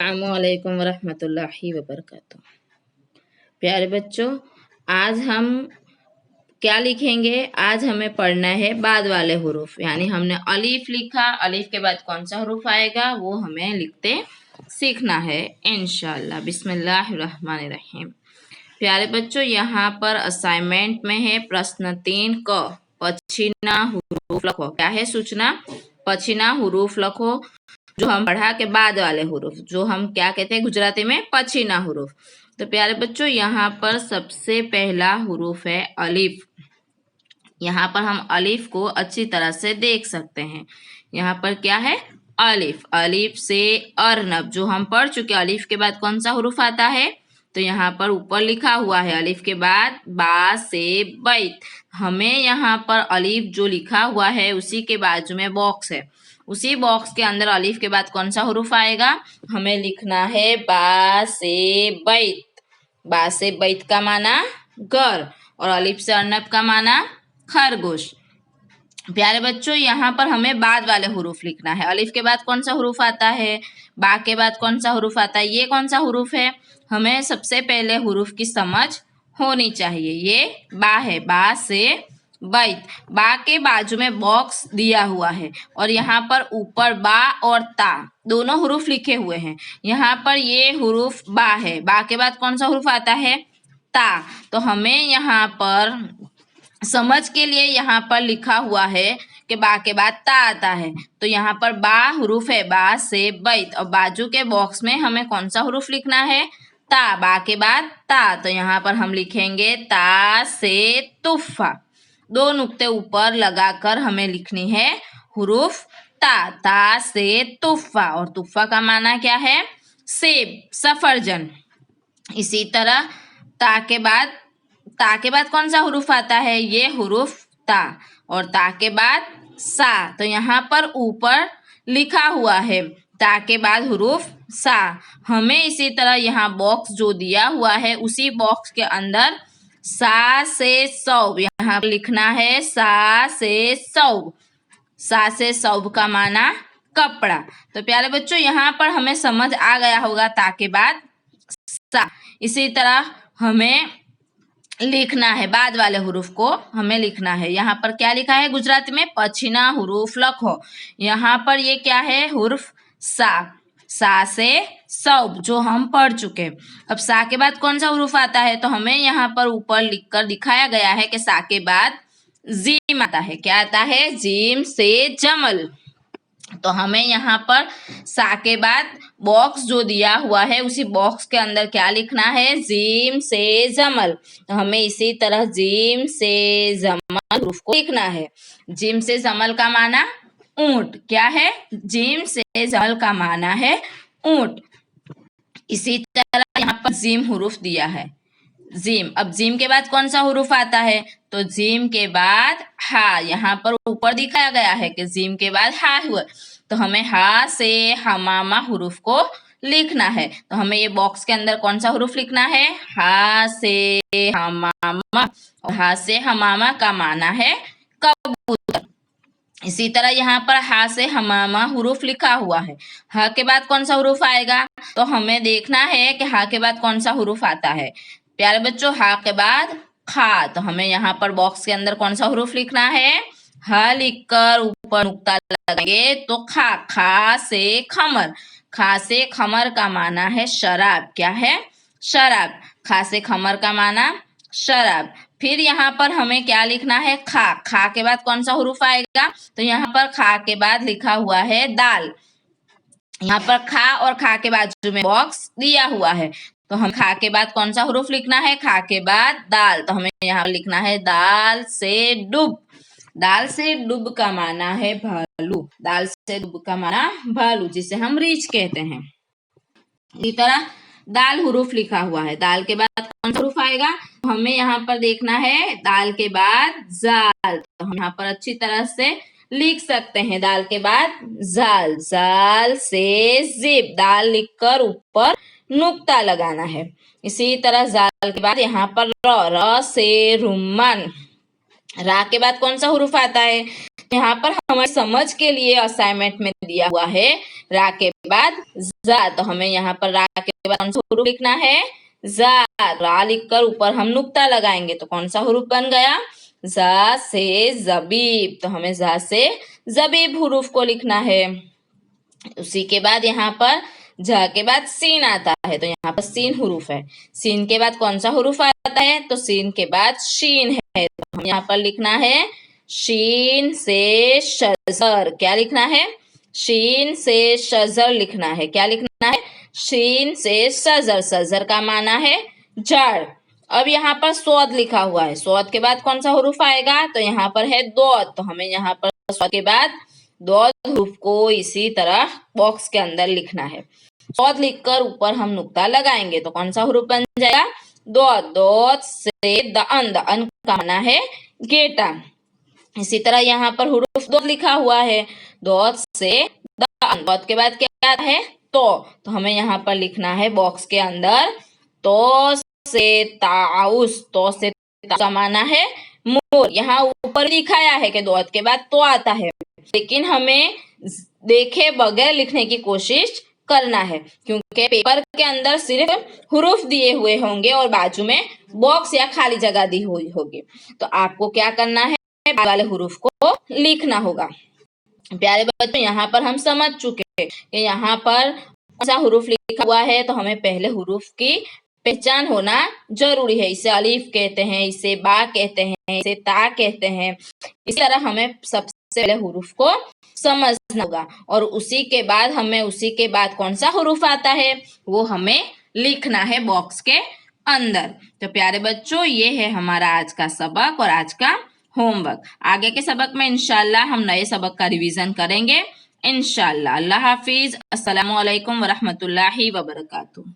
अस्सलामुअलैकुम वरहमतुल्लाहि वबरकातुह। प्यारे बच्चों, आज हम क्या लिखेंगे? आज हमें पढ़ना है बाद वाले हुरूफ, यानी हमने अलीफ लिखा, अलीफ के बाद कौन सा हुरूफ आएगा वो हमें लिखते सीखना है इंशाअल्लाह। बिस्मिल्लाहिर्रहमानिर्रहीम। प्यारे बच्चों, यहाँ पर असाइनमेंट में है प्रश्न 3 क पछीना हुरूफ लखो। क्या है सूचना? पछीना हुरूफ लखो, जो हम पढ़ा के बाद वाले हुरूफ, जो हम क्या कहते हैं गुजराती में पछीना हुरूफ। तो प्यारे बच्चों, यहाँ पर सबसे पहला हुरूफ है अलीफ। यहाँ पर हम अलीफ को अच्छी तरह से देख सकते हैं। यहाँ पर क्या है? अलीफ। अलीफ से अर्नब, जो हम पढ़ चुके। अलीफ के बाद कौन सा हुरूफ आता है? तो यहाँ पर ऊपर लिखा हुआ है अलीफ के बाद बा से बैत। हमें यहाँ पर अलीफ जो लिखा हुआ है उसी के बाजू में बॉक्स है, उसी बॉक्स के अंदर अलीफ के बाद कौन सा हुरूफ आएगा? हमें लिखना है बा से बैत। बा से बैत का माना घर, और अलीफ से अर्नब का माना खरगोश। प्यारे बच्चों, यहाँ पर हमें बाद वाले हुरूफ लिखना है। अलीफ के बाद कौन सा हुरूफ आता है? बा के बाद कौन सा हुरूफ आता है? ये कौन सा हुरूफ है? हमें सबसे पहले हुरूफ की समझ होनी चाहिए। ये बा है, बा से बैत। बा के बाजू में बॉक्स दिया हुआ है और यहाँ पर ऊपर बा और ता दोनों हुरूफ लिखे हुए हैं। यहाँ पर ये हुरूफ बा है। बा के बाद कौन सा हुरूफ आता है? ता। तो हमें यहाँ पर समझ के लिए यहाँ पर लिखा हुआ है कि बा के बाद ता आता है। तो यहाँ पर बा हुरूफ है, बा से बैत, और बाजू के बॉक्स में हमें कौन सा हुरूफ लिखना है? ता। बा के बाद ता। तो यहाँ पर हम लिखेंगे ता से तुफ़ा। दो नुक्ते ऊपर लगाकर हमें लिखनी है हुरूफ ता। ता से तुफ़ा, और तुफ़ा का माना क्या है? सेब, सफरजन। इसी तरह ता के बाद कौन सा हुरूफ आता है? ये हुरूफ ता, और ता के बाद सा। तो यहाँ पर ऊपर लिखा हुआ है ता के बाद हुरूफ सा। हमें इसी तरह यहाँ बॉक्स जो दिया हुआ है उसी बॉक्स के अंदर सा से सौब, यहाँ पर लिखना है सा से सौब। सा से सौब का माना कपड़ा। तो प्यारे बच्चों, यहाँ पर हमें समझ आ गया होगा ता के बाद सा। इसी तरह हमें लिखना है बाद वाले हुरूफ को, हमें लिखना है। यहाँ पर क्या लिखा है गुजराती में? पछीना हुरूफ लखो। यहाँ पर ये क्या है? हुर्फ सा। सा से सौब, जो हम पढ़ चुके। अब सा के बाद कौन सा हुरूफ आता है? तो हमें यहाँ पर ऊपर लिखकर दिखाया गया है कि सा के बाद जीम आता है। क्या आता है? जीम से जमल। तो हमें यहाँ पर सा के बाद बॉक्स जो दिया हुआ है उसी बॉक्स के अंदर क्या लिखना है? जीम से जमल। तो हमें इसी तरह जीम से जमल हुरूफ को लिखना है। जीम से जमल का माना ऊंट। क्या है? जीम से जमल का माना है ऊंट। इसी तरह यहाँ पर जीम हुरूफ दिया है, जीम। अब जीम के बाद कौन सा हुरूफ आता है? तो जीम के बाद हा। यहाँ पर ऊपर दिखाया गया है कि जीम के बाद हा हुआ, तो हमें हा से हमामा हुरूफ को लिखना है। तो हमें ये बॉक्स के अंदर कौन सा हुरूफ लिखना है? हा से हमामा। और हा से हमामा का माना है कबूतर। इसी तरह यहाँ पर हा से हमामा हुरूफ लिखा हुआ है। हा के बाद कौन सा हुरूफ आएगा? तो हमें देखना है कि हा के बाद कौन सा हुरूफ आता है। प्यारे बच्चों, हा के बाद खा। तो हमें यहाँ पर बॉक्स के अंदर कौन सा हुरूफ लिखना है? हा लिखकर ऊपर नुक्ता लगाएंगे तो खा। खा से खमर। खा से खमर का माना है शराब। क्या है? शराब। खा से खमर का माना शराब। फिर यहाँ पर हमें क्या लिखना है? खा। खा के बाद कौन सा हुरूफ आएगा? तो यहाँ पर खा के बाद लिखा हुआ है दाल। यहाँ पर खा और खा के बाजू में बॉक्स दिया हुआ है। तो हम खा के बाद कौन सा हुरूफ लिखना है? खा के बाद दाल। तो हमें यहाँ पर लिखना है दाल से डूब। दाल से डूब का माना है भालू। दाल से डूब का माना भालू, जिसे हम रीछ कहते हैं। इसी तरह दाल हुरूफ लिखा हुआ है। दाल के बाद कौन सा हुरूफ आएगा? तो हमें यहाँ पर देखना है दाल के बाद जाल। तो हम यहाँ पर अच्छी तरह से लिख सकते हैं दाल के बाद जाल। जाल से जिब। दाल लिखकर ऊपर नुक्ता लगाना है। इसी तरह जाल के बाद यहाँ पर र। र से रुम्मान। रा के बाद कौन सा हुरूफ आता है? यहाँ पर हमारी समझ के लिए असाइनमेंट में दिया हुआ है रा के बाद जा, तो हमें यहाँ पर रा के बाद कौन सा हुरूफ लिखना है? जा। रा लिखकर ऊपर हम नुक्ता लगाएंगे तो कौन सा हुरूफ बन गया? जा से जबीब, तो हमें जा से जबीब हुरूफ को लिखना है। उसी के बाद यहाँ पर झ के बाद सीन आता है, तो यहाँ पर सीन हुरूफ है। सीन के बाद कौन सा हुरूफ आता है? तो सीन के बाद शीन है, तो हम यहाँ पर लिखना है शीन से शजर। क्या लिखना है? शीन से शजर लिखना है। क्या लिखना है? शीन से शजर। शजर का माना है जड़। अब यहाँ पर स्वाद लिखा हुआ है, स्वाद के बाद कौन सा हुरूफ आएगा? तो यहाँ पर है दौद, तो हमें यहाँ पर स्वाद के बाद दौद हुरूफ को इसी तरह बॉक्स के अंदर लिखना है। दौद लिखकर ऊपर हम नुक्ता लगाएंगे तो कौन सा हुरूफ बन जाएगा? दौद। दौद से दअन, दअन का माना है गेटा। इसी तरह यहाँ पर हुरूफ दौद लिखा हुआ है, दौद से दअन। दौद के बाद क्या है? तो हमें यहाँ पर लिखना है बॉक्स के अंदर तो से ताउस। तो से का माना है मोर। यहाँ ऊपर दिखाया है कि दौद के बाद तो आता है, लेकिन हमें देखे बगैर लिखने की कोशिश करना है, क्योंकि पेपर के अंदर सिर्फ हुरूफ दिए हुए होंगे और बाजू में बॉक्स या खाली जगह दी हुई होगी। तो आपको क्या करना है? बाद वाले हुरूफ को लिखना होगा। प्यारे बच्चों, यहाँ पर हम समझ चुके हैं कि यहाँ पर कौन सा हुरूफ लिखा हुआ है, तो हमें पहले हुरूफ की पहचान होना जरूरी है। इसे अलीफ कहते हैं, इसे बा कहते हैं, इसे ता कहते हैं। इसी तरह हमें सबसे पहले हुरूफ को समझना होगा और उसी के बाद हमें उसी के बाद कौन सा हुरूफ आता है वो हमें लिखना है बॉक्स के अंदर। तो प्यारे बच्चों, ये है हमारा आज का सबक और आज का होमवर्क। आगे के सबक में इंशाल्लाह हम नए सबक का रिवीजन करेंगे इंशाल्लाह। अल्लाह हाफिज। अस्सलामु अलैकुम वरहमतुल्लाहि वबरकातुहू।